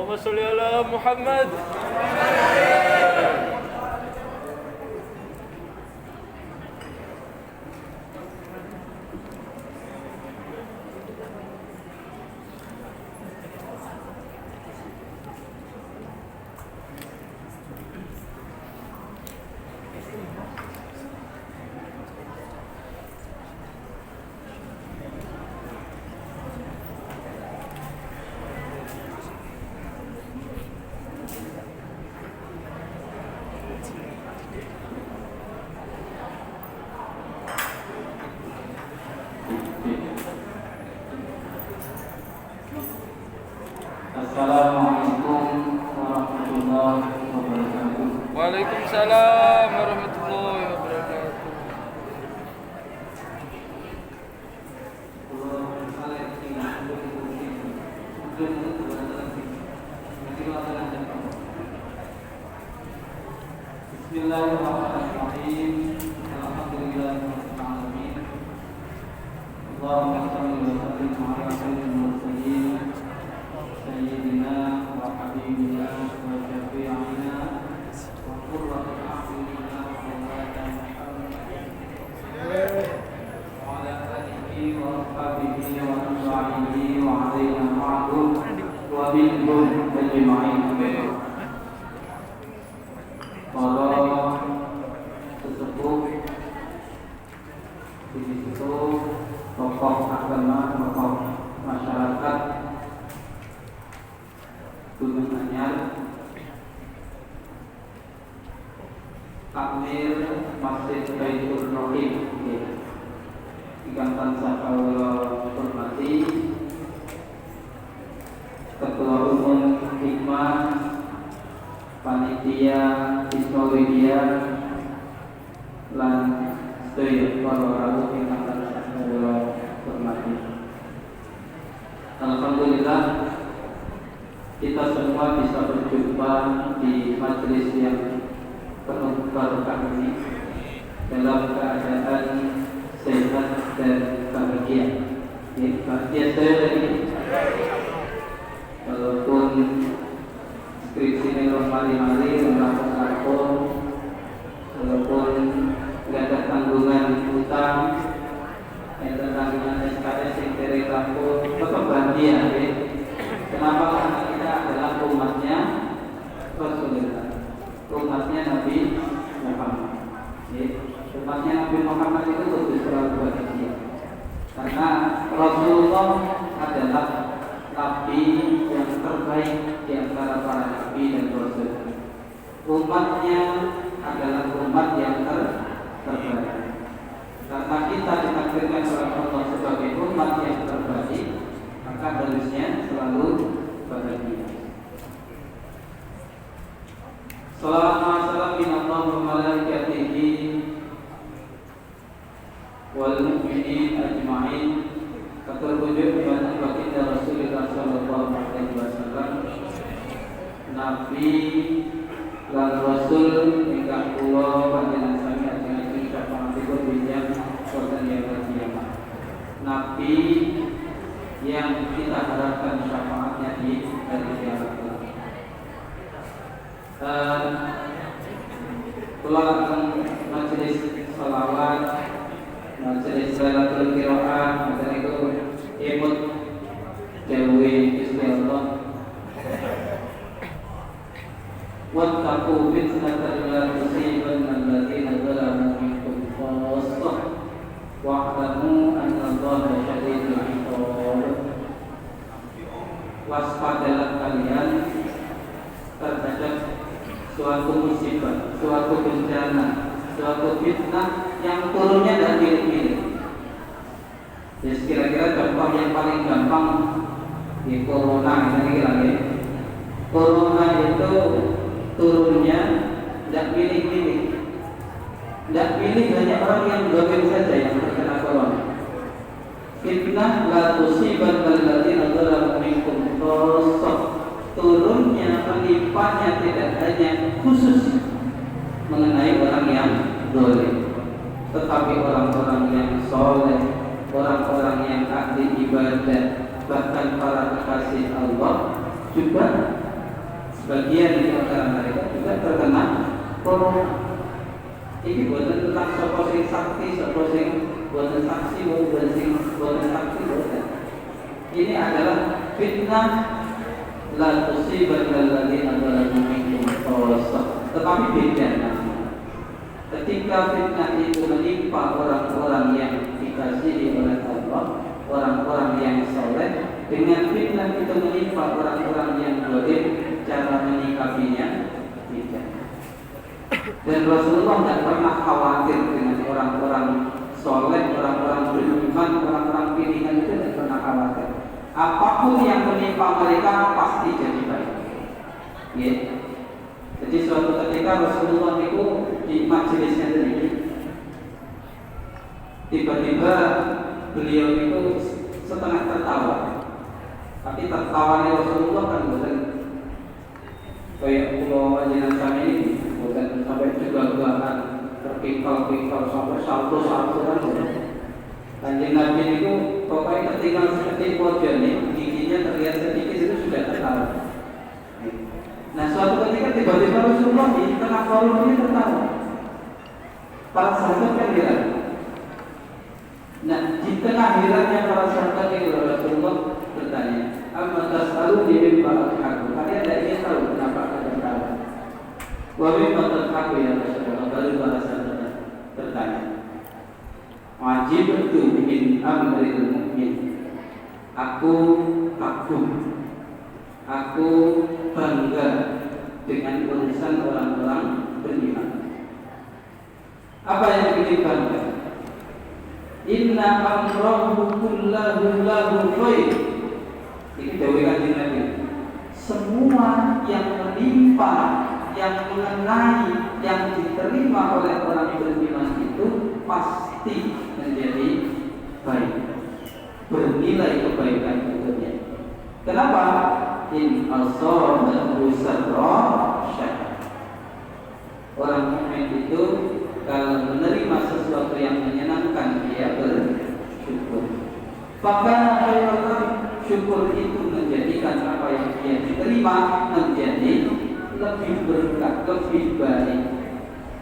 Allahumma sholli ala Muhammad. Assalamualaikum warahmatullahi wabarakatuh. Waalaikumsalam warahmatullahi wabarakatuh. Bismillahirrahmanirrahim. Alhamdulillahirabbil alamin. Allahumma shalli wa sallim ala sayyidil mursalin sayyidina wa habibina wa syafi'ina wa qurrati a'yunina Maulana Muhammad wa ala alihi wa ashabihi wa ashabihi wa alaina ma'hum wa minhum ajma'in. Para sesepuh di situ, tokoh agama, tokoh masyarakat Gunung Anyar, takmir Masjid Baitur Rahim, ingkang tansah kawula hormati, Ketua Umum Hikmah, Panitia Ismawidiyah lan sedaya para rawuh ingkang tansah kawula hormati. Alhamdulillah, kita semua bisa berjumpa di majelis yang penuh barokah ini dalam keadaan sehat dan bahagia. Bahagia saya lagi, walaupun skripsi ini mari-mari melapor-lapor, walaupun tidak ada tanggungan utang, ada tanggungan SKS yang dari lapor, tetap bahagia. Kenapa? Karena kita adalah umatnya Rasulullah, umatnya Nabi Muhammad. Umatnya Nabi Muhammad itu tentu selalu bahagia, karena Rasulullah adalah Nabi yang terbaik di antara para Nabi dan Rasul. Umatnya adalah umat yang terbaik. Karena kita ditakdirkan oleh Allah sebagai umat yang terbaik, maka harusnya selalu bahagia. Salam salam minallah wa malaikatihi wal mu'minin ajma'in. Terwujud kepada baginda Rasulullah sallallahu alaihi wasallam, Nabi dan Rasul ingkang kula panjenengan sami ajeng syafaatipun winjang wonten yaumil qiyamah. Nabi yang kita harapkan syafaatnya di hari kiamat. Kula akan majelis salawat, majelis Lailatul Qiraah, dan itu imut dewi Gusti Allah. Wattaqu fitnatan la tusibanna alladziina zalamu minkum khassah wa'lamu anna Allaha syadidul 'iqab. Waspadalah kalian terhadap suatu musibah, suatu bencana, suatu fitnah yang turunnya dan pilih-pilih. Jadi kira-kira contoh yang paling gampang di corona ini lagi. Corona itu turunnya tidak pilih-pilih. Tidak pilih hanya orang yang dolim saja yang terkena corona. Fitnah la tusibanna alladziina zalamu minkum khassah. Turunnya, melimpahnya tidak hanya khusus mengenai orang yang dolim, tetapi orang-orang yang soleh, orang-orang yang ahli ibadah, bahkan para kekasih Allah juga sebagian di antara mereka juga terkena corona. Ini buatan tentang sapa sing sakti, sapa sing buatan saksi, buatan sing buatan saksi, buatan. Ini adalah fitnah la tusibanna alladziina zalamu minkum khassah. Tetapi beda namanya. Ketika fitnah itu menimpa orang-orang yang dikasihi oleh Allah, orang-orang yang soleh, dengan fitnah itu menimpa orang-orang yang zalim, cara menyikapinya tidak. Dan Rasulullah tidak pernah khawatir dengan orang-orang soleh, orang-orang beriman, orang-orang pilihan itu tidak pernah khawatir. Apapun yang menimpa mereka pasti jadi baik. Ya. Jadi suatu ketika Rasulullah itu di majelisnya sendiri, tiba-tiba beliau itu setengah tertawa. Tapi tertawanya Rasulullah kan bukan kayak pulau ajaran kami ini, bukan sampai juga bahkan terpikal-pikal sampai salto-salto kan. Kanjeng Nabi itu pokoknya ketika seperti wajah ini, giginya terlihat sedikit itu sudah tertawa. Nah suatu ketika tiba-tiba Rasulullah di tengah forum ini tertawa. Para sahabat kan heran. Nah di tengah herannya para sahabat itu Rasulullah bertanya, "Amma tas'aluni mimma adhaku?" Kalian tidak ingin tahu kenapa ada tertawa. Wa mimma tadhaku ya Rasulullah? Baru para sahabat bertanya. Wajib itu min amril mu'min. Aku kagum, aku bangga dengan urusan orang-orang beriman. Apa yang bikin bangga? Inna amrahu kullahu lahu khair. Ini dawuh Kanjeng Nabi. Semua yang menimpa, yang mengenai, yang diterima oleh orang beriman itu pasti menjadi baik, bernilai kebaikan untuknya. Kenapa? In asabahu sarra syakar. Orang mukmin itu kalau menerima sesuatu yang menyenangkan dia bersyukur. Maka syukur itu menjadikan apa yang dia diterima menjadi lebih berkah, lebih baik.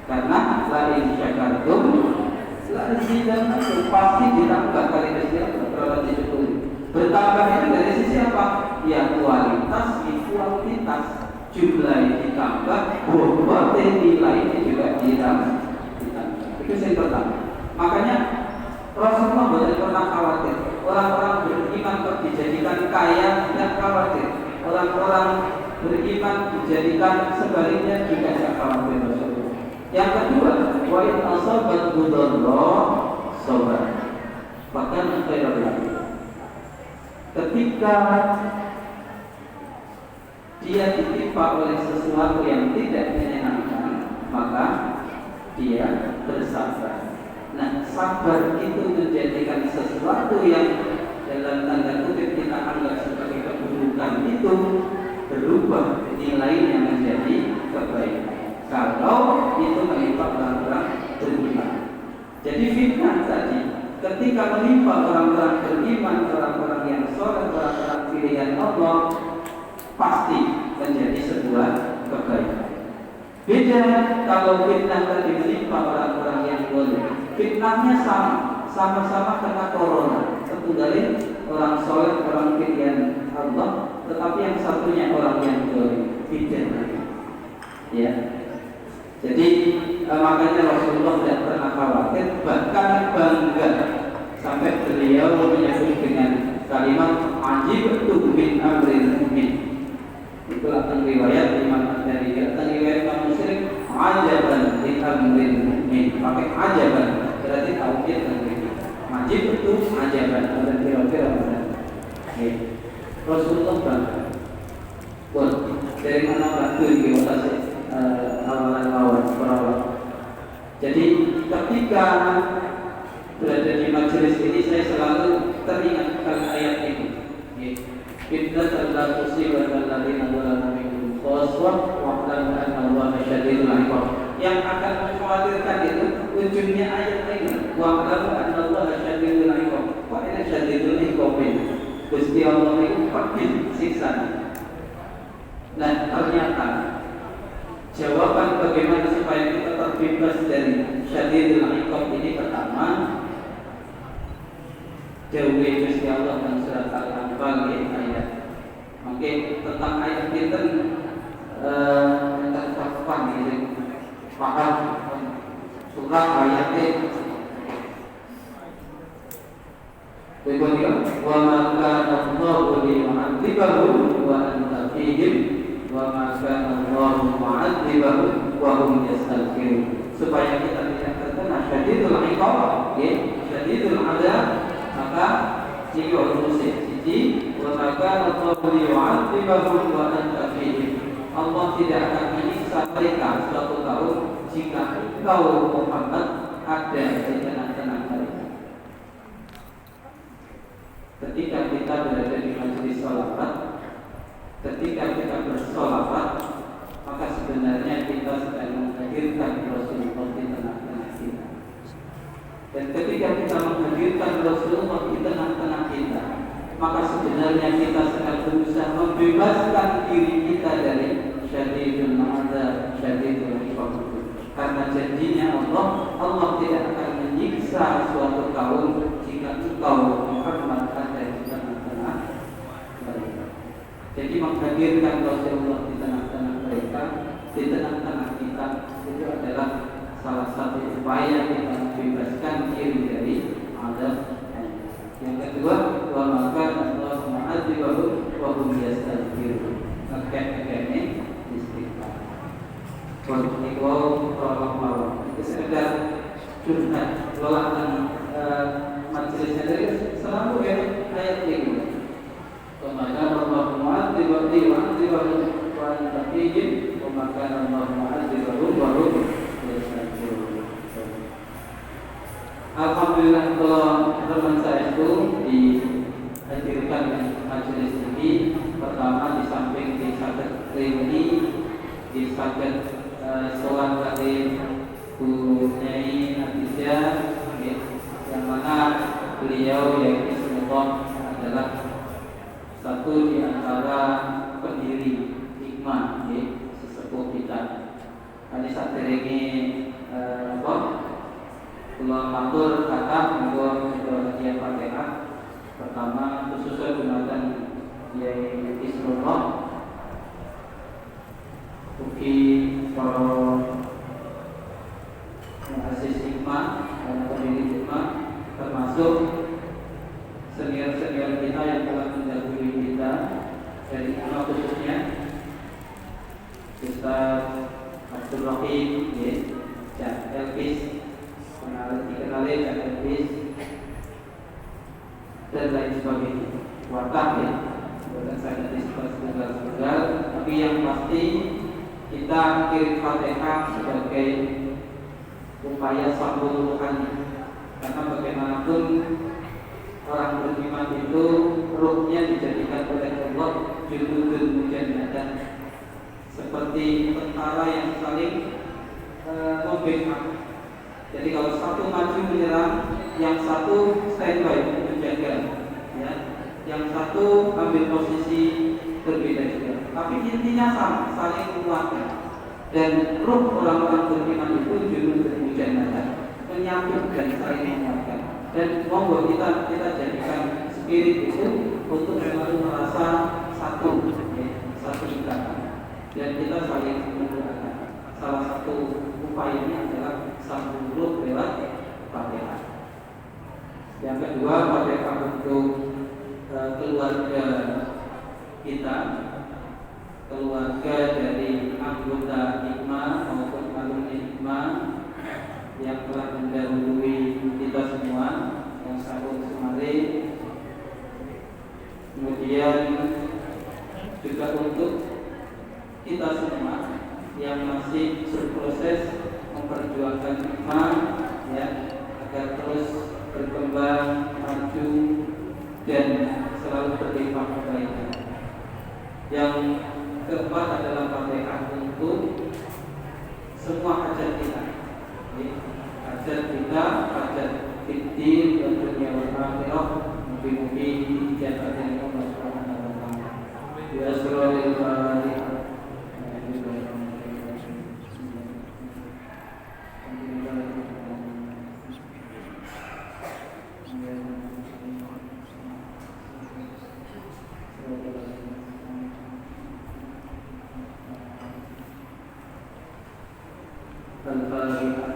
Karena lain syakartum pasti ditambah kali berapa disyukuri. Bertambah itu dari sisi apa? Ya kualitas, kuantitas, jumlah ditambah, bobot nilainya juga ditambah. Itu yang pertama. Makanya Rasulullah tidak pernah khawatir. Orang-orang beriman kok dijadikan kaya tidak khawatir. Orang-orang beriman dijadikan sebaliknya juga tidak khawatir Rasulullah. Yang kedua, wa in asabat mudarra sabar. Bahkan khairan lahu. Ketika dia ditimpa oleh sesuatu yang tidak menyenangkan, maka dia bersabar. Nah, sabar itu menjadikan sesuatu yang dalam tanda kutip kita anggap sebagai keburukan itu berubah nilainya menjadi kebaikan. Kalau itu menimpa orang-orang beriman. Jadi fitnah tadi ketika menimpa orang-orang beriman, orang-orang yang soleh, orang-orang pilihan Allah, pasti menjadi sebuah kebaikan. Beda kalau fitnah tadi menimpa orang-orang yang zalim. Fitnahnya sama-sama kena corona. Setunggalin orang soleh, orang pilihan Allah, tetapi yang satunya orang yang zalim. Beda. Ya. Jadi makanya Rasulullah tidak pernah khawatir, bahkan bangga sampai beliau menyebut dengan kalimat ajib tu min amril mu'min. Itulah riwayat Imam dari riwayat Imam Muslim, ajaban min amril mu'min. Pakai ajaban berarti tauhid dan kritik. Ajib itu ajaban dan kira-kira mana? Rasulullah bangga. Buat dari mana lagu ini awalan perawat. Jadi ketika berada di majelis ini saya selalu teringatkan ayat ini. Fitnah la tusibanna alladziina zalamu minkum khassah wa'lamu anna Allaha syadidul 'iqab. Yang akan mengkhawatirkan itu ujungnya ayat ini. Wa'lamu anna Allaha syadidul 'iqab. Kok ini syadidul 'iqab? Gusti Allah itu pedih siksanya. Nah, ternyata jawaban bagaimana supaya kita terbebas dari syadidul iqab ini pertama, Dewi Gusti Allah dan surat Al-Anfal ayat. Mungkin tentang ayat kita terfaham ini paham surat ayatnya. Kemudian wa ma kana Allahu liyu'adzibahum wa anta fihim wa ma kana Allahu mu'adzibahum wa hum yastaghfirun. Supaya kita tidak terkena syadidul iqab, syadidul adzab, maka jika orang siji wa ma kana Allahu liyu'adzibahum wa anta fihim. Allah tidak akan menyiksa mereka suatu kaum jika engkau Muhammad ada di tengah-tengah mereka. Ketika kita berada di majelis sholawat, ketika kita bersolawat, maka sebenarnya kita sedang menghadirkan Rasulullah di tengah-tengah kita. Dan ketika kita menghadirkan Rasulullah di tengah-tengah kita, maka sebenarnya kita sedang berusaha membebaskan diri kita dari syadidul adzab, syadidul iqab. Karena janjinya Allah tidak akan menyiksa suatu kaum jika engkau Muhammad ada di tengah-tengah mereka. Jadi menghadirkan Rasulullah di tengah-tengah mereka, di tengah-tengah kita, itu adalah salah satu upaya kita membebaskan diri dari adzab. Yang kedua, wa maka Allah mu'adzibahum wa hum yastaghfirun. Ngekek-ngekeknya istighfar. Kalau malam itu sekedar curhat lelahan majelisnya dari selalu ayat ini. Maka Allah mu'adzibahum wa anta fihim wa maka Allah mu'adzibahum wa hum yastaghfirun. Alhamdulillah, kalau teman saya itu dihadirkan majelis ini, pertama di samping di sakit ini, di sakit sholat kali Bu Nyai Natijah, yang mana beliau yang Bismillah adalah satu di antara pendiri hikmah sesepuh kita. Kali saat ini kalau matur kata monggo dia Fatihah pertama khususnya gunakan Yai Bismillah. Ugi para asis hikmah dan pendiri hikmah, termasuk senior-senior kita yang telah mendahului kita dari hikmah, khususnya Ustaz Abdul Rahim, Cak Elvis, dikenali Cak Elvis dan lain sebagainya. Wakaf bukan saya disebut segala, tapi yang pasti kita kirim Fatihah sebagai upaya sambung rohani. Karena bagaimanapun orang beriman itu ruhnya dijadikan oleh Allah junudun mujannatan, seperti tentara yang saling membackup. Jadi kalau satu maju menyerang, yang satu standby menjaga, ya, yang satu ambil posisi berbeda juga. Tapi intinya sama, saling menguatkan. Dan ruh orang-orang beriman itu junudun mujannatan, menyatu dan saling menguatkan. Dan monggo kita jadikan spirit itu untuk selalu merasa satu, satu ikatan. Dan kita saling menguatkan. Salah satu upayanya adalah sambung ruh lewat Fatihah. Yang kedua, Fatihah untuk keluarga kita, keluarga dari anggota hikmah maupun alumni hikmah yang telah mendahului kita semua, yang sahur semari. Kemudian juga untuk kita semua yang masih berproses memperjuangkan hikmah, ya, agar terus berkembang, maju dan selalu berlimpah kebaikan. Yang keempat adalah Fatihah untuk semua hajat kita, hajat kita, hajat fiddin dan dunia wal akhirah. Mungkin dijabah dari Allah Subhanahu wa taala. Ya Surah Al-Fatihah. Al-Fatihah.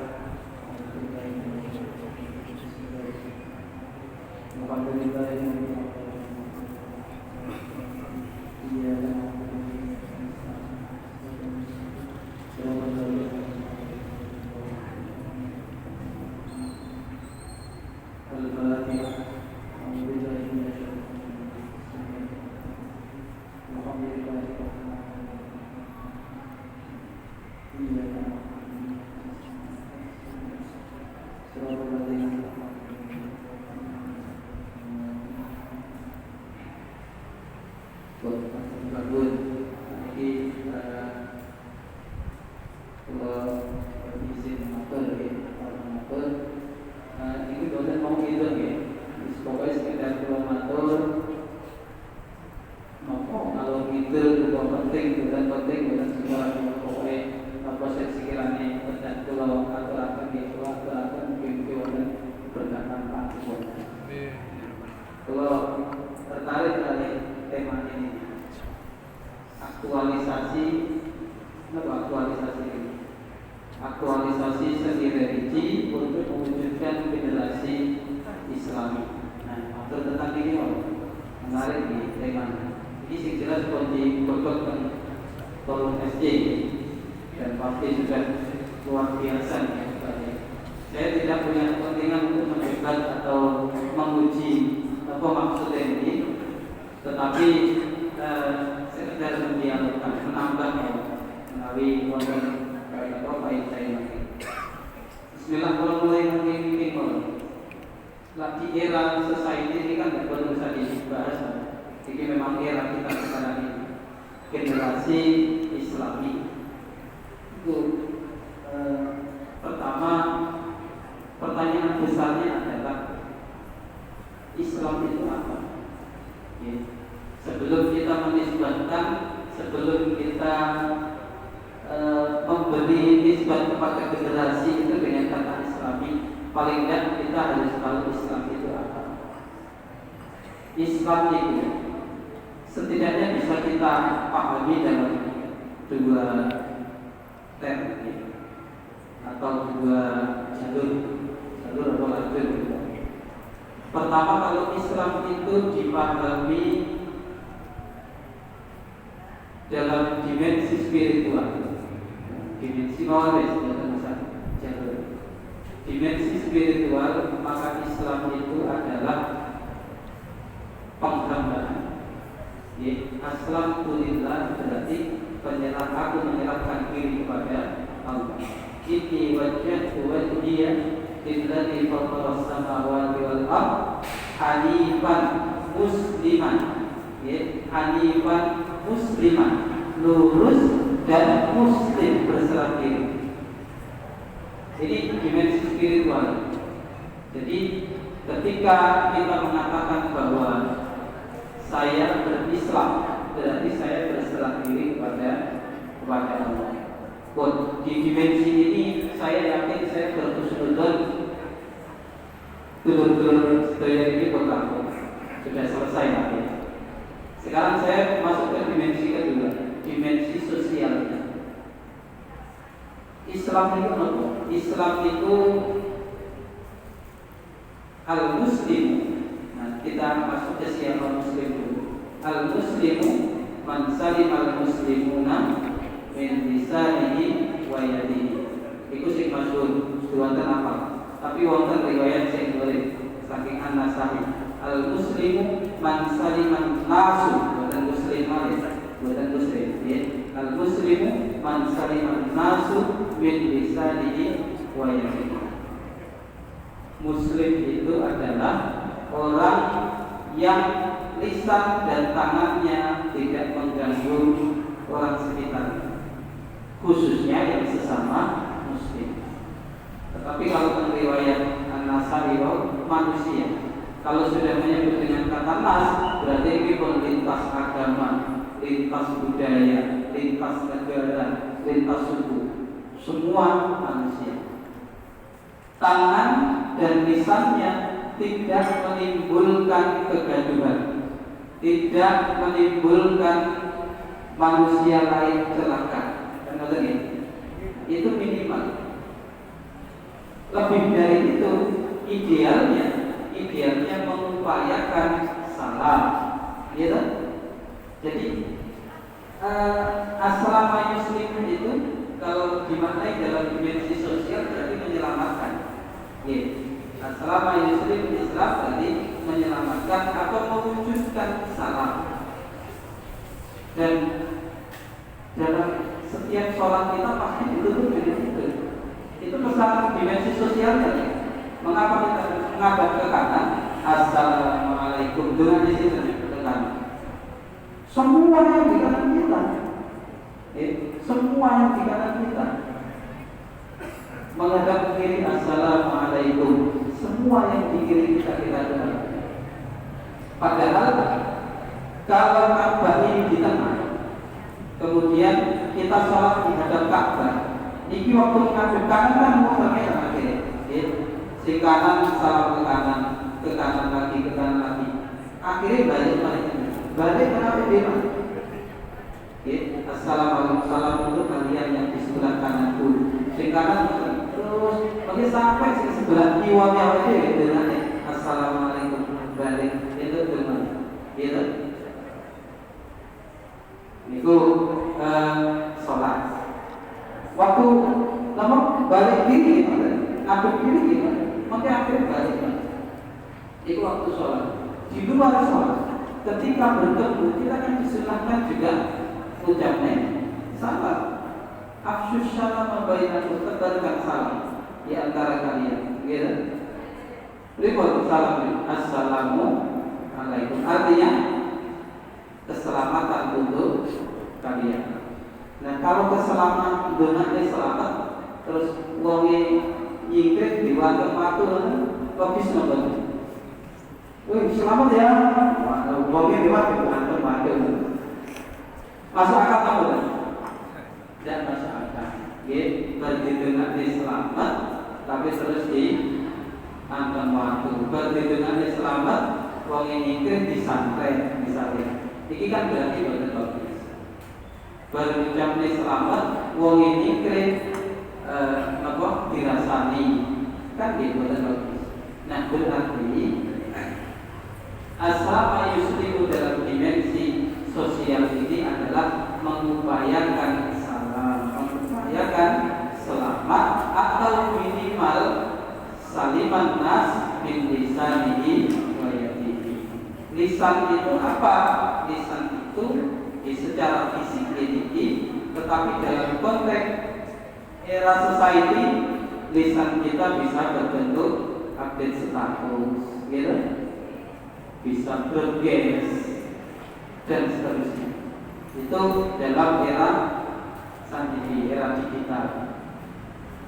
Aktualisasi seni religi untuk mewujudkan generasi Islami. Nah, tentang ini menarik di tema. Ini sih jelas kunci berkembang kolom SJ dan pasti sudah luar biasa ya. Saya tidak punya kepentingan untuk mendebat atau menguji apa maksudnya ini, tetapi sekedar mendialogkan, menambah ya, melalui konten apa yang saya maksud. Bismillah, kalau mulai mungkin lagi era society ini kan tidak perlu bisa dibahas. Jadi memang era kita sekarang ini generasi Islami itu pertama pertanyaan besarnya adalah Islam itu apa? Ya. Sebelum kita menisbatkan, sebelum kita memberi nisbat kepada generasi itu dengan kata Islami, paling tidak kita harus tahu Islam itu apa. Islam itu setidaknya bisa kita pahami dalam dua term atau dua jalur atau lajur. Pertama, kalau Islam itu dipahami dalam dimensi spiritual, dimensi mawaris, jalur dimensi spiritual, maka Islam itu adalah penghambaan. Aslam tulillah berarti aku menyerahkan diri kepada Allah. Inni wajjahtu wajhiya lilladzi fatara as-samawati wal ardh hanifan musliman. Hanifan musliman, lurus dan muslim, berserah diri. Ini dimensi spiritual. Jadi ketika kita mengatakan bahwa saya berislam, berarti saya berserah diri kepada Allah. Di dimensi ini saya yakin saya berhusnudzon, betul-betul saya ini berlaku sudah selesai nanti. Sekarang saya masuk ke dimensi kedua, dimensi sosialnya. Islam itu apa? Islam itu al-muslim. Nah, kita masuk ke siapa muslim dulu. Al-muslimu man salim al-muslimuna min lisanihi wa yadihi. Iku sing masyhur wonten apa? Tapi wonten riwayat sing boleh saking An-Nasa'i. Al-muslimu man saliman nasu, bukan muslim malis, bukan muslim. Al-muslimu man saliman nasu min lisanihi wa yadihi. Muslim itu adalah orang yang lisan dan tangannya tidak mengganggu orang sekitar, khususnya yang sesama muslim. Tetapi kalau riwayat An-Nasa'i manusia, kalau sudah menyebut dengan kata nas, berarti ini pun lintas agama, lintas budaya, lintas negara, lintas suku, semua manusia. Tangan dan lisannya tidak menimbulkan kegaduhan, tidak menimbulkan manusia lain celaka. Itu minimal. Lebih dari itu, idealnya mengupayakan salam, gitu. Jadi Assalamu Muslim itu kalau dimaknai dalam dimensi sosial berarti menyelamatkan. Assalamu Muslim Islam berarti menyelamatkan atau mewujudkan salam. Dan dalam setiap sholat kita pasti ditutup dengan itu. Itu pesan dimensi sosialnya. Mengapa kita menghadap ke kanan? Assalamualaikum dengan di situ ke kanan. Semua yang di kanan kita, semua yang di kanan kita menghadap ke kiri. Assalamualaikum. Semua yang di kiri kita dengar. Padahal kalau Ka'bah ini di tengah, kemudian kita sholat menghadap Ka'bah. Ini waktu menghadap kanan kan muternya sama kiri. Si kanan salam ke kanan lagi, akhirnya balik kenapa dia? Assalamualaikum, salam untuk kalian yang di sebelah kananku. Si kanan terus bagi sampai si sebelah kiwanya aja dengan assalamualaikum balik itu dengan gitu. Itu sholat. Waktu lama balik kiri gimana? Ngadep kiri gimana? Maka akhirnya balik. Itu waktu sholat. Di luar sholat, ketika bertemu kita kan disunahkan juga ucapnya salam. Afsyus salam bainakum, tebarkan salam di antara kalian. Gitu. Ribut salam. Assalamualaikum. Artinya keselamatan untuk kalian. Nah, kalau keselamatan dengan selamat terus wonge nyingkrit di waktu logis nomor. Wih, selamat ya. Wonge di waktu masuk akal nomor. Dan masuk akal. Berarti dengan selamat tapi terus di antar waktu. Berarti dengan selamat wonge nyingkrit di santai misalnya. Ini kan berarti betul logis. Berucap selamat wong ini keren dirasani kan gitu logis. Nah berarti asal yuslimu dalam dimensi sosial ini adalah mengupayakan salam, mengupayakan selamat atau minimal saliman nas min lisanihi wa yadihi. Lisan itu apa? Lisan itu secara fisik ini, tetapi dalam konteks era society lisan kita bisa berbentuk update status, gitu, bisa bergens dan seterusnya. Itu dalam era sandi, era digital.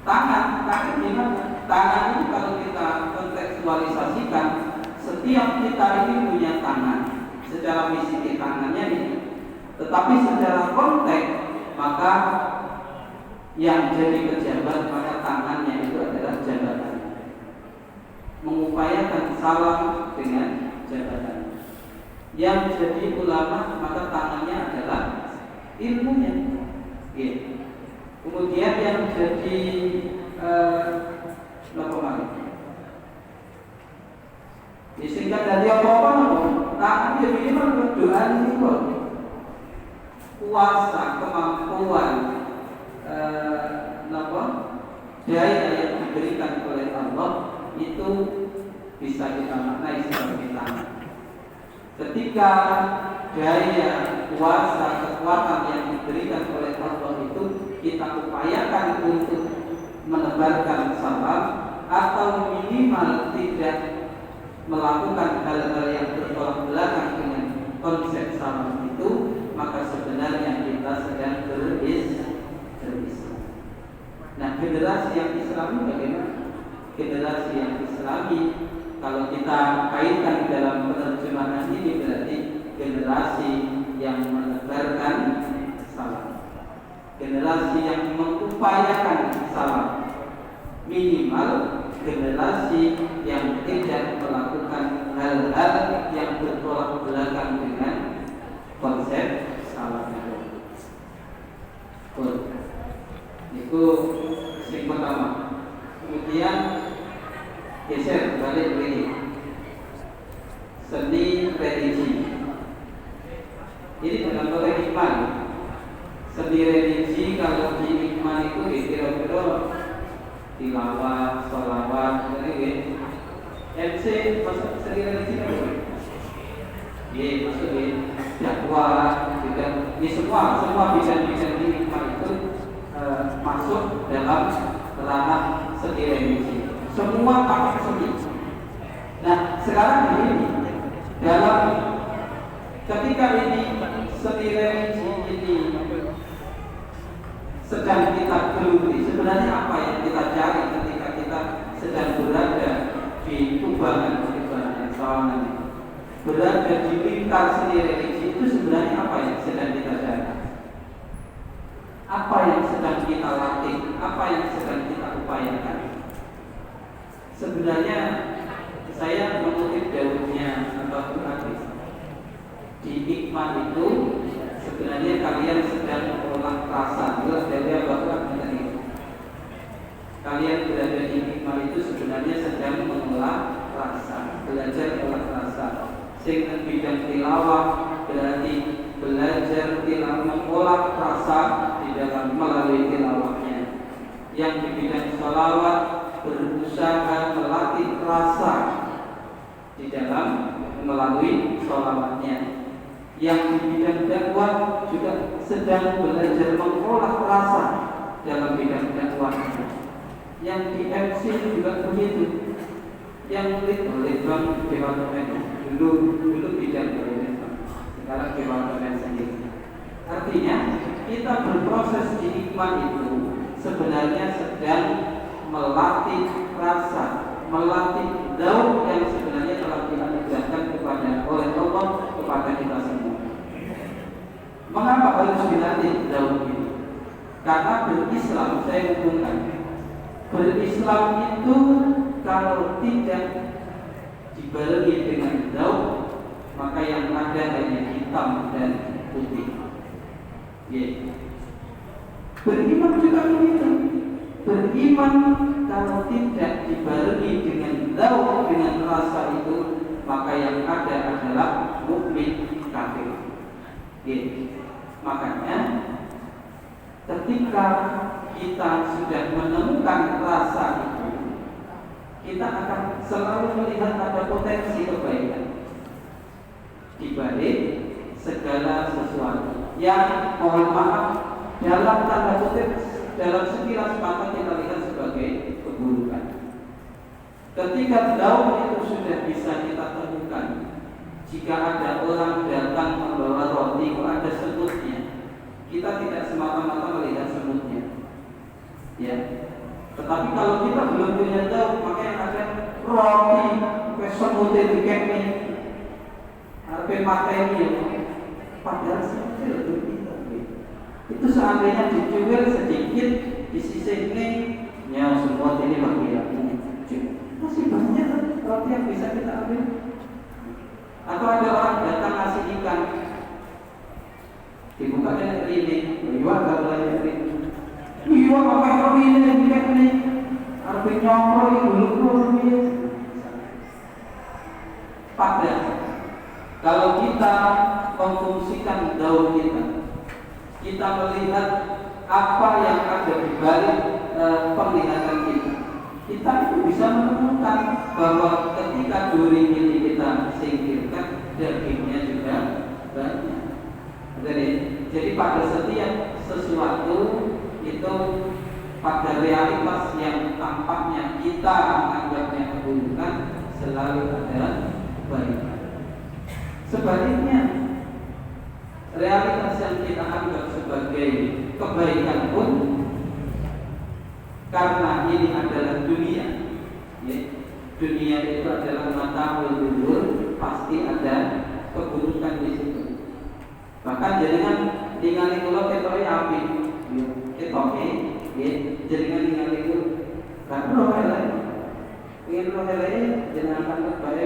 Tangan gimana? Tangan itu kalau kita kontekstualisasikan, setiap kita ini punya tangan. Secara fisik tangannya ini. Tetapi secara konteks maka yang jadi pejabat maka tangannya itu adalah jabatan. Mengupayakan salam dengan jabatan. Yang jadi ulama maka tangannya adalah ilmunya. Kemudian yang jadi disingkat dari apa-apa tangan dia minimal berdoa ini kok. Kuasa, kemampuan daya yang diberikan oleh Allah itu bisa kita maknai sebagai tangan. Ketika daya, kuasa, kekuatan yang diberikan oleh Allah itu kita upayakan untuk menebarkan salam atau minimal tidak melakukan hal-hal yang bertolak belakang dengan konsep salam itu, maka sebenarnya kita sedang berislam. Nah, generasi yang Islami bagaimana? Generasi yang Islami kalau kita kaitkan dalam penerjemahan ini berarti generasi yang menebarkan salam, generasi yang mengupayakan salam, minimal generasi yang tidak melakukan hal-hal yang bertolak belakang dengan konsep salam itu. Itu yang pertama. Kemudian geser balik lagi. Seni religi. Ini dalam konteks iman. Seni religi kalau di iman itu kira-kira tilawah, sholawat, ini MC masuk seni religi apa? Iya, masuk ya. Dakwah, juga ini semua bidang-bidang di iman itu masuk dalam ranah seni religi. Semua pakai seni. Nah, sekarang ini dalam ketika ini seni religi ini sedang kita geluti, sebenarnya apa yang kita cari ketika kita sedang berada di kubangan berada di lingkar seni religi itu sebenarnya apa yang sedang kita cari? Apa yang sedang kita latih? Apa yang sedang kita upayakan? Sebenarnya saya mengutip jauhnya Abdul Aziz. Di hikmah itu sebenarnya kalian sedang mengolah rasa. Jelas dari Abdul Aziz tadi. Kalian berada di hikmah itu sebenarnya sedang mengolah rasa, belajar olah rasa. Sehingga bidang tilawah berarti belajar tilawah, mengolah rasa di dalam melalui tilawahnya. Yang di bidang sholawat berusaha melatih rasa di dalam melalui sholawatnya. Yang di bidang dakwah juga sedang belajar mengolah rasa dalam bidang dakwahnya. Yang di MC juga begitu. Yang oleh Bang Departemen dulu bidang departemen, sekarang departemen sendiri. Artinya kita berproses di hikmah itu sebenarnya sedang melatih rasa, melatih daun yang sebenarnya telah dianugerahkan kepada oleh Allah kepada kita semua. Mengapa harus dilatih daun ini? Karena berislam, saya hubungkan, berislam itu kalau tidak dibarengi dengan daun, maka yang ada hanya hitam dan putih. Beriman juga begitu. Beriman kalau tidak dibarengi dengan daun, dengan rasa itu, maka yang ada adalah mukmin kafir. Makanya ketika kita sudah menemukan rasa itu, kita akan selalu melihat ada potensi kebaikan di balik segala sesuatu yang, mohon maaf, dalam tanda kutip, dalam sekilas mata kita lihat sebagai keburukan. Ketika daun itu sudah bisa kita temukan, jika ada orang datang membawa roti, kok ada semutnya, kita tidak semata-mata melihat semutnya, ya. Tetapi kalau kita belum punya daun, maka yang ada roti, semutnya dikepin, harga materi, padahal semutnya lebih kita. Itu seandainya dijual sedikit di sisi ini, ya semua ini bagi aku. Masih banyak roti yang bisa kita ambil. Atau ada orang datang ngasih ikan, dibuka dengan ini, beriwa gak boleh ini. Iya, apa ini ikan ini? Harga nyokro dulu. Padahal kalau kita memfungsikan daun kita melihat apa yang ada di balik penglihatan kita itu bisa menemukan bahwa ketika duri ini kita singkirkan, dagingnya juga banyak. Jadi pada setiap sesuatu itu, pada realitas yang tampaknya kita menganggapnya keburukan, selalu ada kebaikan. Sebaliknya, realitas yang kita anggap sebagai kebaikan pun, karena ini adalah dunia, ya, dunia itu adalah matahul dulur, pasti ada keburukan di situ. Bahkan jangan ningali kula ketoke api, ketoke, ya, jangan ningali kula kan roh elek, ingin roh elek jangan tangkap bae.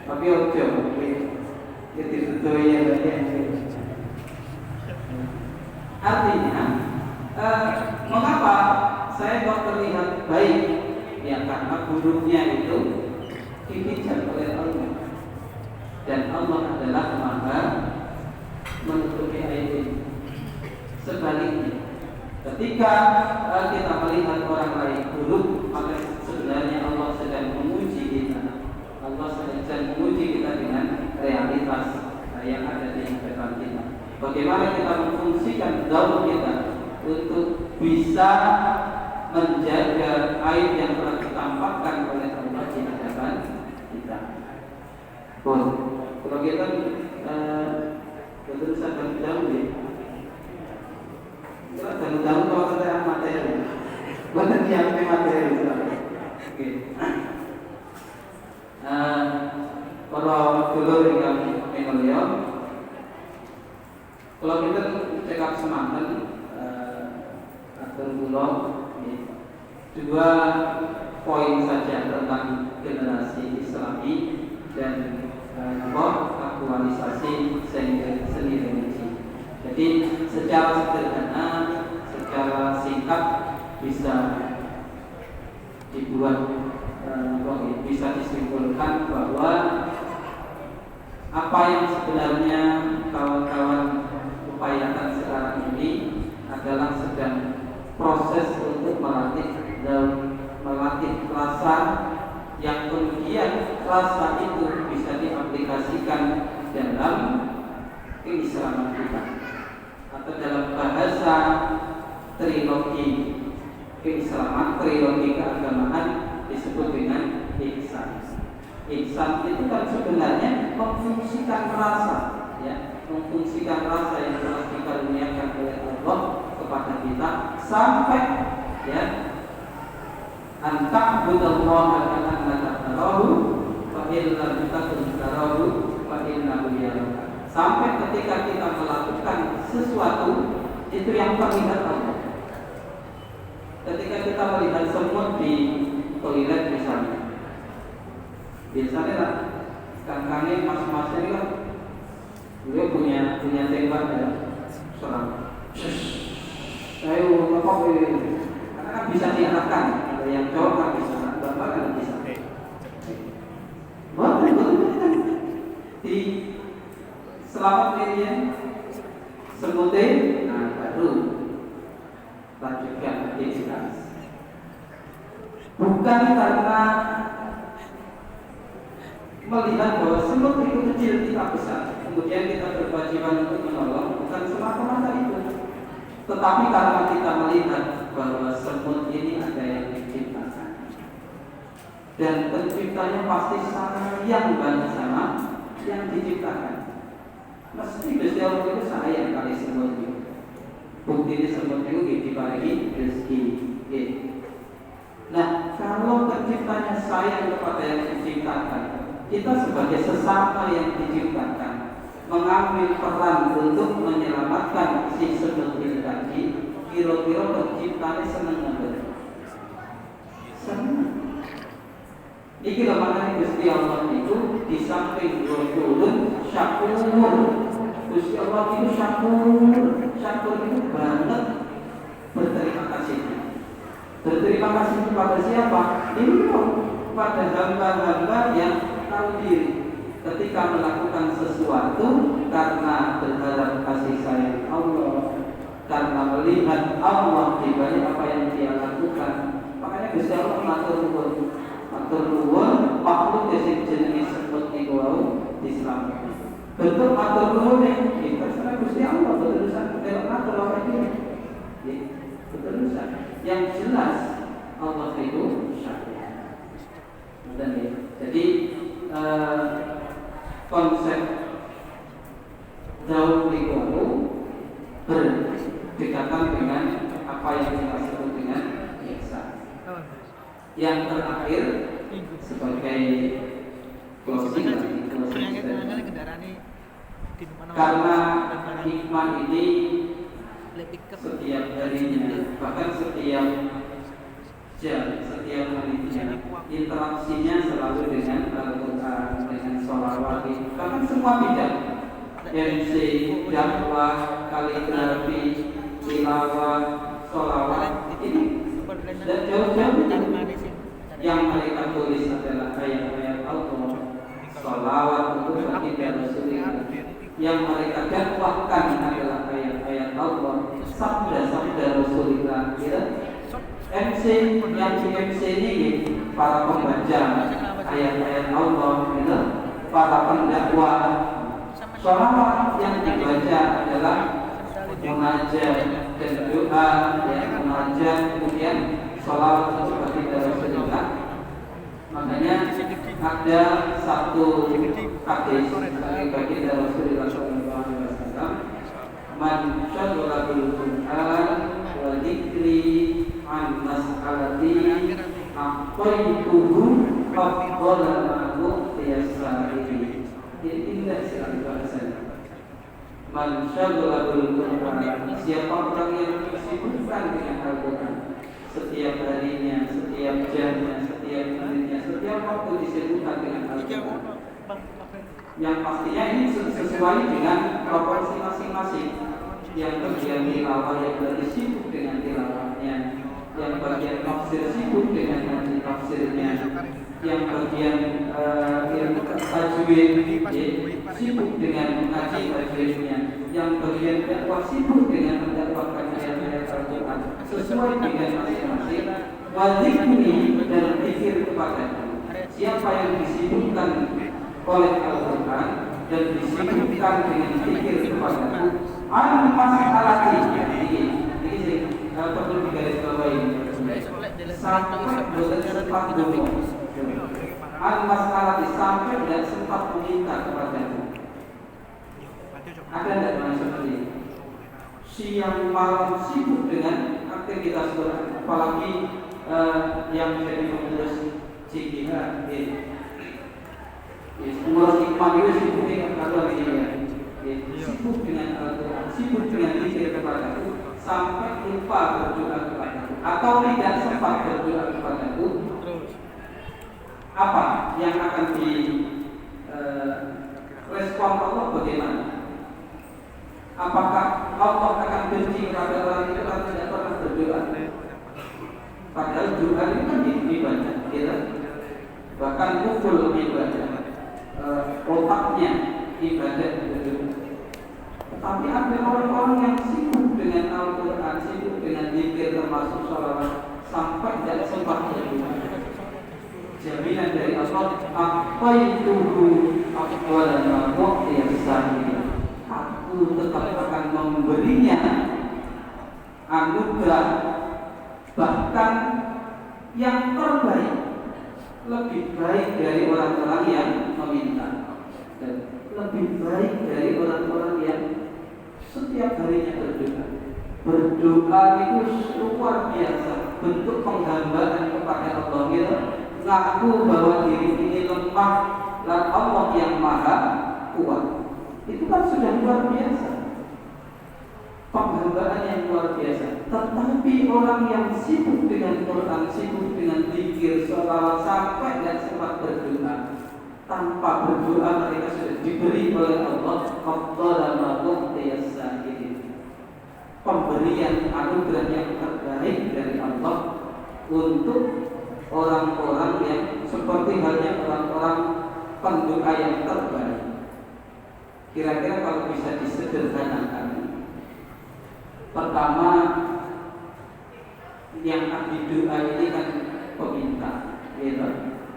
Tapi ojo, kita sesuai artinya, mengapa saya kok terlihat maka buruknya itu dihijab oleh Allah. Dan Allah adalah Maha menutupi aib ini. Sebaliknya, ketika kita melihat orang lain buruk, maka sebenarnya Allah sedang menguji kita. Allah sedang menguji kita dengan realitas yang ada di depan kita. Bagaimana kita memfungsikan daun kita untuk bisa menjaga aib yang telah ditampakkan oleh Allah di hadapan kita. Kalau kita betul sadar jauh ya. Kita tahu kalau kita materi, bukan yang materi. Oke. Kalau dulu yang mulia, kalau kita cekap semangat atau pulau, dua poin saja tentang generasi Islami dan aktualisasi seni religi. Jadi secara sederhana, secara singkat bisa dibuat bisa disimpulkan bahwa apa yang sebenarnya kawan-kawan upayakan sekarang ini adalah sedang proses untuk melatih rasa yang kemudian rasa itu bisa diaplikasikan dalam keislaman kita, atau dalam bahasa trilogi keislaman, trilogi keagamaan disebut dengan ihsan. Ihsan itu kan sebenarnya memfungsikan rasa, ya, memfungsikan rasa yang telah dikaruniakan oleh Allah kepada kita sampai, ya, anta'budallaha ka'annaka tarahu fa in lam takun tarahu fa innahu yaraka. Sampai ketika kita melakukan sesuatu itu yang terlihat Allah. Ketika kita melihat semut di toilet misalnya, biasanya lah kangkangnya mas-masnya ini kan dia punya tembak ya, serang. Ayo apa ini? Karena kan bisa diarahkan, ada yang cowok kan bisa, bapak kan bisa. Di selamat dirinya semutin, nah baru lanjutkan aktivitas. Bukan karena melihat bahwa semut itu kecil kita besar, kemudian kita berkewajiban untuk menolong, bukan semata-mata itu. Tetapi karena kita melihat bahwa semut ini ada yang diciptakan, dan penciptanya pasti sayang banget sama yang diciptakan. Mesti Gusti Allah itu sayang kali semut itu. Bukti ini semut itu diparingi rezeki. Nah, kalau penciptanya sayang kepada yang diciptakan, kita sebagai sesama yang diciptakan mengambil peran untuk menyelamatkan si semut itu tadi. Kira-kira penciptanya senang nggak? Senang. Iki lho makanya Gusti Allah itu di samping turun syakur. Gusti Allah itu syakur itu banget berterima kasih. Berterima kasih kepada siapa? Ini kepada hamba-hamba yang tahu diri. Ketika melakukan sesuatu karena berharap kasih sayang Allah, karena melihat Allah di balik apa yang dia lakukan, makanya Gusti Allah matur nuwun makhluk sing jenenge sebut niku wau diselametkan. Bentuk matur nuwun iki terserah Gusti Allah berurusan dengan matur Allah iki. Berurusan yang jelas Allah itu syakur. Dan jadi konsep daun niku berdekatan dengan apa yang kita sebut dengan ihsan. Yang terakhir sebagai closing karena hikmah ini setiap harinya, bahkan setiap jam, setiap harinya interaksinya selalu dengan Al-Quran, dengan sholawat, bahkan semua bidang MC, dakwah, kaligrafi, tilawah, sholawat ini dan jauh-jauh yang mereka adalah ayat-ayat Allah, salawat untuk baginda Rasulullah. Yang mereka dakwahkan adalah ayat-ayat Allah, sabda-sabda Rasulullah. Ya. MC yang di MC ini para pembaca ayat-ayat Allah, ya. Para pendakwah. Salawat yang dibaca adalah munajat dan doa, ya, munajat, kemudian salawat seperti Rasulullah. Makanya ada satu hadis dari baginda Rasulullah SAW, man syaghala bil Qur'an wa dzikri an mas'alati aqaituhu afdala ma mu'tiyasari. Ini indah sekali bahasanya. Man syaghala bil Qur'an, siapa orang yang disibukkan dengan Al-Quran, setiap harinya, setiap jamnya, setiap menitnya, setiap waktu disibukkan dengan Al-Quran. Yang pastinya ini sesuai dengan proporsi masing-masing. Yang bagian tilawah yang berarti sibuk dengan tilawahnya, yang bagian tafsir sibuk dengan nanti tafsirnya, yang bagian ilmu tajwid sibuk dengan mengaji tajwidnya, yang bagian dakwah sibuk dengan mendakwahkan ayat-ayat Al-Quran sesuai dengan masing-masing. Wadzikri dan zikir kepadaku. Siapa yang disibukkan oleh Al-Quran dan disibukkan dengan zikir kepadaku, al-mas'alati, ini perlu digarisbawahi sampai boleh sempat dulu. Al-mas'alati sampai dan sempat meminta kepadaku. Ada tidak yang seperti ini? Siang malam sibuk dengan aktivitas Quran, apalagi yang jadi pengurus CGH, pengurus Ikhwan itu sibuk dengan Al-Quran, sibuk dengan Al-Quran, sibuk dengan zikir kepadaku, sampai lupa berdoa kepadaku atau tidak sempat berdoa kepadaku. Apa yang akan di respon Allah bagaimana? Apakah Allah akan benci kepada orang itu atau tidak pernah berdoa? Padahal doa itu kan ibadah, ya. Bahkan kufur ibadah, otaknya ibadah berdoa. Tapi ada orang-orang yang sibuk dengan Al-Quran, sibuk dengan zikir termasuk sholawat, sampai tidak sempat berdoa. Jaminan dari Allah, apa itu aqwala ma mu'tiyasani. Aku tetap akan memberinya anugerah, bahkan yang terbaik, lebih baik dari orang-orang yang meminta, dan lebih baik dari orang-orang yang setiap harinya berdoa. Berdoa itu luar biasa, bentuk penghambaan kepada Allah. Gitu. Ngaku bahwa diri ini lemah dan Allah yang maha kuat. Itu kan sudah luar biasa, penghambaan yang luar biasa. Tetapi orang yang sibuk dengan Quran, sibuk dengan zikir, sholawat, sampai tidak sempat berdoa, tanpa berdoa mereka sudah diberi oleh Allah pemberian anugerah yang terbaik dari Allah untuk orang-orang yang seperti halnya orang-orang pendoa yang terbaik. Kira-kira kalau bisa disederhanakan, pertama yang ahli doa ini kan peminta, gitu,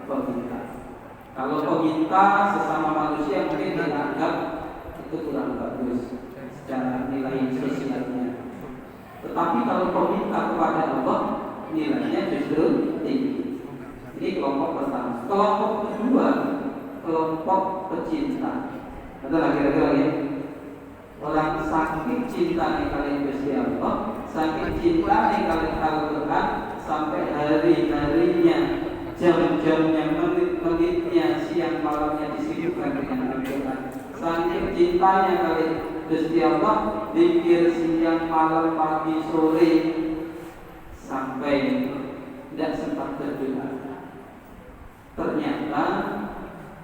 peminta. Kalau peminta sesama manusia mungkin dianggap itu kurang bagus secara nilai sosialnya. Tetapi kalau peminta kepada Allah, nilainya justru tinggi. Ini kelompok pertama. Kelompok kedua, kelompok pecinta. Adalah kira-kira ya, orang saking cinta kalian Gusti Allah, saking cinta kalian Al-Quran, sampai hari-harinya, jam-jamnya, menit-menitnya, siang malamnya disibukkan dengan Al-Quran. Saking cintanya kalian Gusti Allah, zikir siang malam pagi sore, sampai tidak sempat berdoa. Ternyata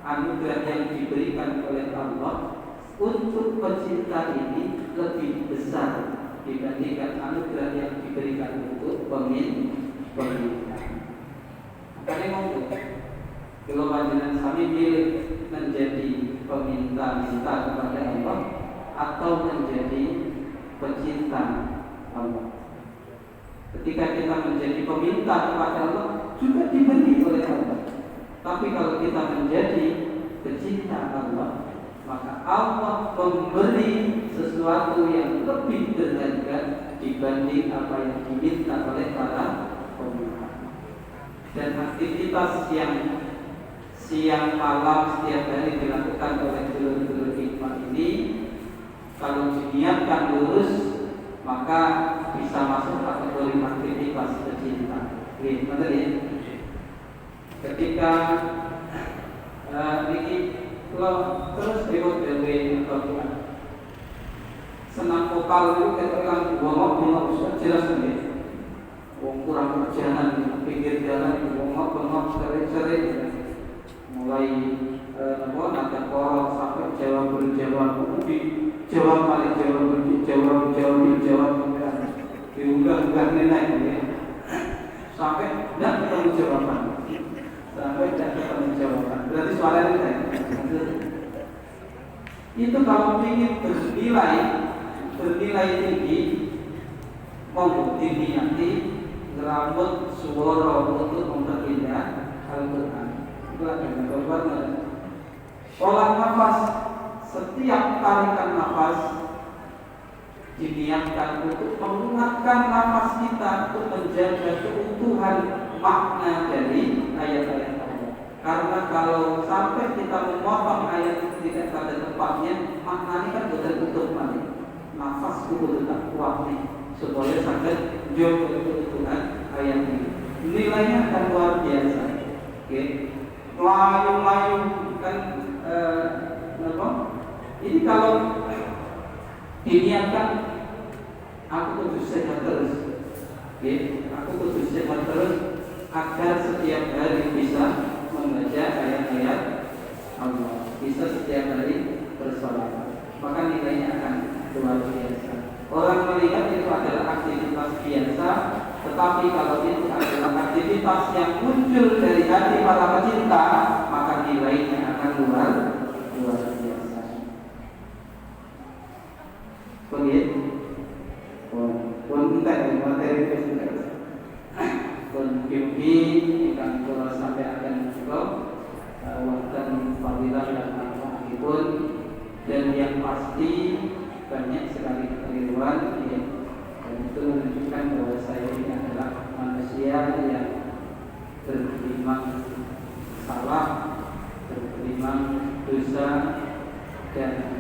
anugerah yang diberikan oleh Allah untuk pecinta ini lebih besar dibandingkan anugerah yang diberikan untuk peminta. Makanya ngomong, Kalau panjenengan sami pilih menjadi peminta-minta kepada Allah atau menjadi pecinta Allah. Ketika kita menjadi peminta kepada Allah juga diberi oleh Allah. Tapi kalau kita menjadi pecinta Allah, maka Allah memberi sesuatu yang lebih berharga dibanding apa yang diminta oleh para peminta. Dan aktivitas yang siang malam setiap hari dilakukan oleh dulur-dulur hikmah ini, kalau diniatkan lurus, maka bisa masuk kategori aktivitas pecinta. Betul ya? Ketika ini kalau terus lewat dari Al-Quran, senang vokal itu ketika bongok jelas nih, kurang kerjaan pinggir jalan bongok sering mulai nada korok sampai jawab berjawab dijawab paling jawab diunggah nenek ya. Sampai tidak ketemu jawaban, berarti suaranya nenek. Itu kalau ingin bernilai tinggi, monggo diniati ngerambut suara untuk memperindah Al-Quran. Itu akan berkorban. Olah nafas, setiap tarikan nafas diniatkan untuk menguatkan nafas kita untuk menjaga keutuhan makna dari ayat-ayat Allah. Karena kalau sampai kita memotong ayat itu tidak pada tempatnya, maknanya kan sudah tutup balik. Nafas itu tetap kuat nih, supaya sampai jauh keutuhan ayat ini. Nilainya akan luar biasa. Oke, layu kan ini kalau diniatkan aku kudu sehat terus, aku kudu sehat terus agar setiap hari bisa membaca ayat-ayat Allah, bisa setiap hari bersolawat, maka nilainya akan luar biasa. Orang melihat itu adalah aktivitas biasa, tetapi kalau itu adalah aktivitas yang muncul dari hati para pecinta, maka nilainya akan luar biasa. Begitu. Pun entah materi itu pun mimpi ikan kura sampai akan juga wonten fadilah dan manfaat pun, dan yang pasti banyak sekali kekeliruan ya. Dan itu menunjukkan bahwa saya ini adalah manusia yang bergelimang salah, bergelimang dosa, dan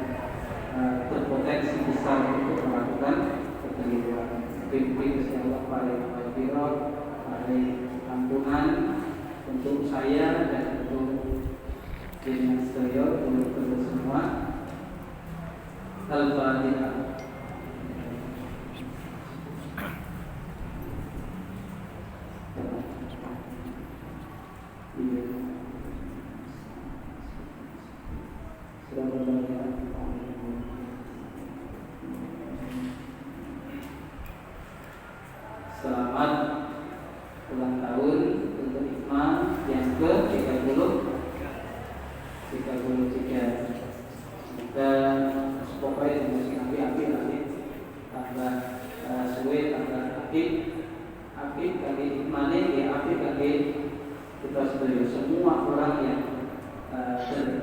berpotensi besar untuk melakukan kekeliruan. Mungkin Gusti Allah paling maghfirah, paling ampunan untuk saya dan untuk jenengan sedaya, untuk semua. Al-Fatihah. Selamat ulang tahun untuk Hikmah yang ke-33. Semoga pokoknya masih api nanti tambah suwe, tambah api kali Hikmah ini api kali kita sebagai semua orang yang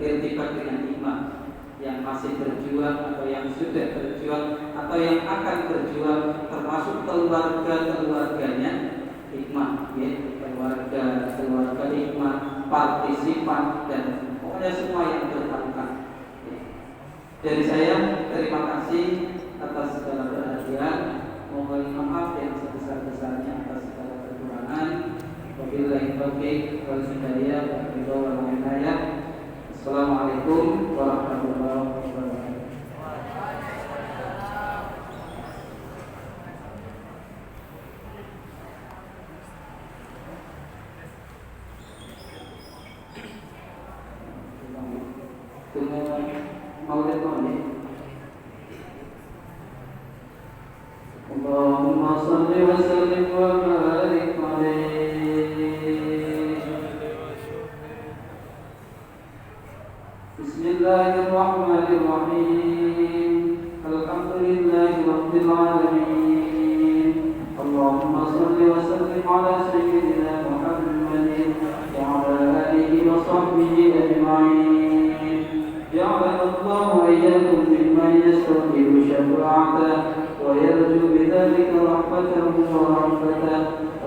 terlibat dengan Hikmah, yang masih berjuang atau yang sudah berjuang atau yang akan berjuang, termasuk keluarganya Hikmah, ya, keluarga Hikmah, partisipan, dan pokoknya semua yang bertanggung. Dari saya terima kasih atas segala perhatian. Mohon maaf yang sebesar-besarnya atas segala kekurangan. Wabillahi taufiq wal hidayah wal hidayah. Assalamualaikum warahmatullahi wabarakatuh. Allahumma salli wa sallim wa barik alaihi. جعلنا الله وإياكم ممن يستوجب شفاعته ويرجو بذلك رحمته ورحمته.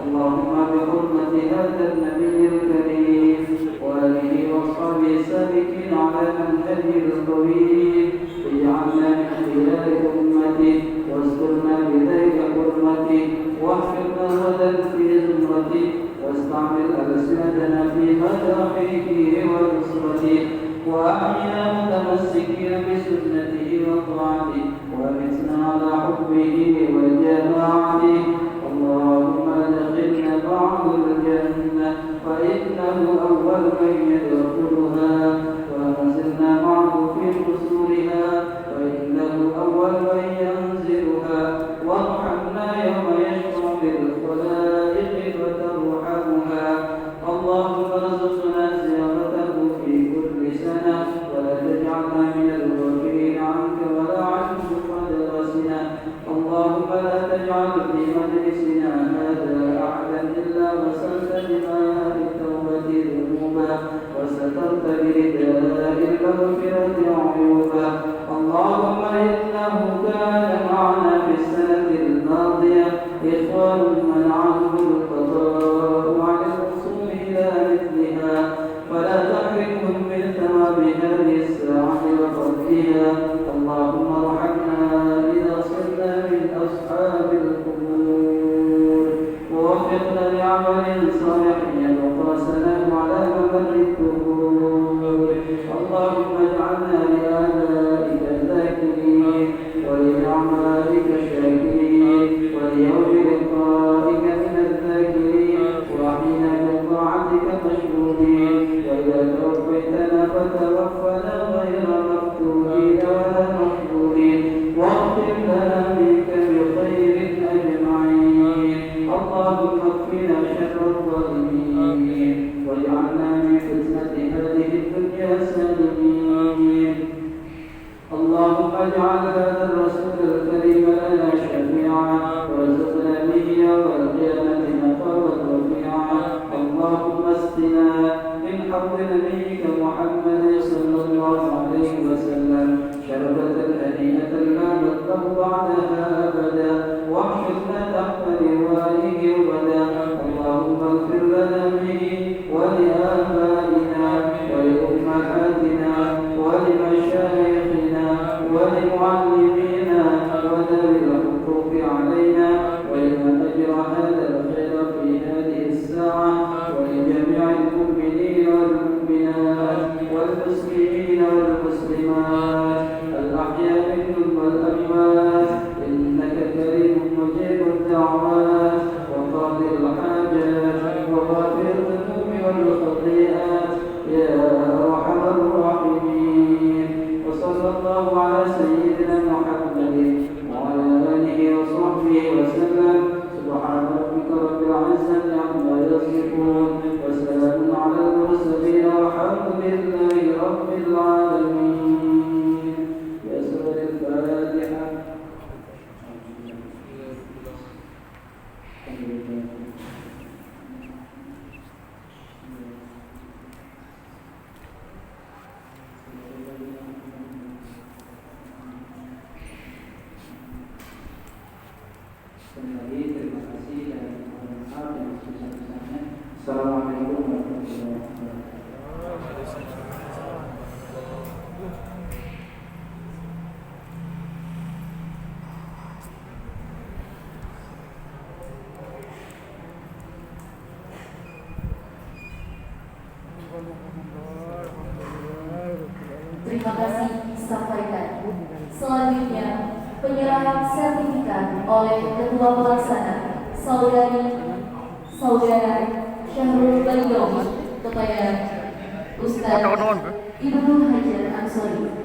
اللهم بحرمة هذا النبي الكريم وآله وأصحابه السابقين على منهجه الطويل اجعلنا من خلال أمته واسترنا بذلك حرمته واحفظنا غدا في زمرته واستعمل ألسنتنا في مداحه ونصرته وأحينا متمسكين بسنته وطاعته وأمتنا على حبه وجماعته. اللهم أدخلنا بعد الجنة فإنه أول من يدخلها وأنزلنا معه في قصورها فإنه أول من ينزلها وارحمنا يوم يشفع بالخلائق فترحمها. اللهم ارزقنا زيارته في كل سنة ولا تجعلنا من الغافلين عنك ولا عنه قد رسنا. اللهم لا تجعل في مجلسنا هذا أحدا إلا غسلت بماء التوبة ذنوبا وسترت برداء المغفرة عيوبا. اللهم إنه كان معنا في السنة الماضية إخوان منعهم القضاء عن الوصول إلى مثلها فلا تحرمهم من ثواب هذه الساعة وفضلها. اللهم ارحمنا إذا صرنا من أصحاب القبور ووفقنا لعمل صالح يبقى سلام على ممر الدهور. اللهم اجعلنا لآبائك ذاكرين ولنعمائك شاكرين وليوم لقائك من الذاكرين وحين بطاعتك مشهودين. وإذا توفيتنا فتوفنا غير مفتونين ولا مفتونين واغفر لنا منك بخير أجمعين. اللهم اكفنا شر الظالمين واجعلنا من فتنة هذه الدنيا سالمين. اللهم اجعل هذا الرسول الكريم لنا شفيعا وارزقنا به يوم القيامة مقاما رفيعا. اللهم اسقنا من حوض نبيك محمد صلى الله عليه وسلم شربة هنيئة لا نظلم بعدها أبدا واحفظنا تحت لوائه أبدا. اللهم اغفر لنا به ولآبائنا ولأمهاتنا ولمشايخنا ولمعلمينا وذوي الحقوق علينا ولمن أجر هذا الخير في هذه الساعة ولجميع المؤمنين والمؤمنات والمسلمين والمسلمات الأحياء منهم والأموات إنك كريم مجيب الدعوات وقاضي الحاجات وغافر الذنوب والخطيئات يا أرحم الراحمين. وصلى الله على سيدنا محمد وعلى آله وصحبه وسلم. سبحان ربك رب العزة عما يصفون وسلام على المرسلين والحمد لله رب العالمين. بسم الفاتحة. Sekali lagi terima kasih dan mohon maaf yang sebesar-besarnya. Assalamualaikum warahmatullahi wabarakatuh. Terima kasih disampaikan. Selanjutnya, penyerahan sertifikat oleh Ketua Pelaksana Saudara Syahrul Baidowi kepada Ustaz Ibnu Hajar Ansori.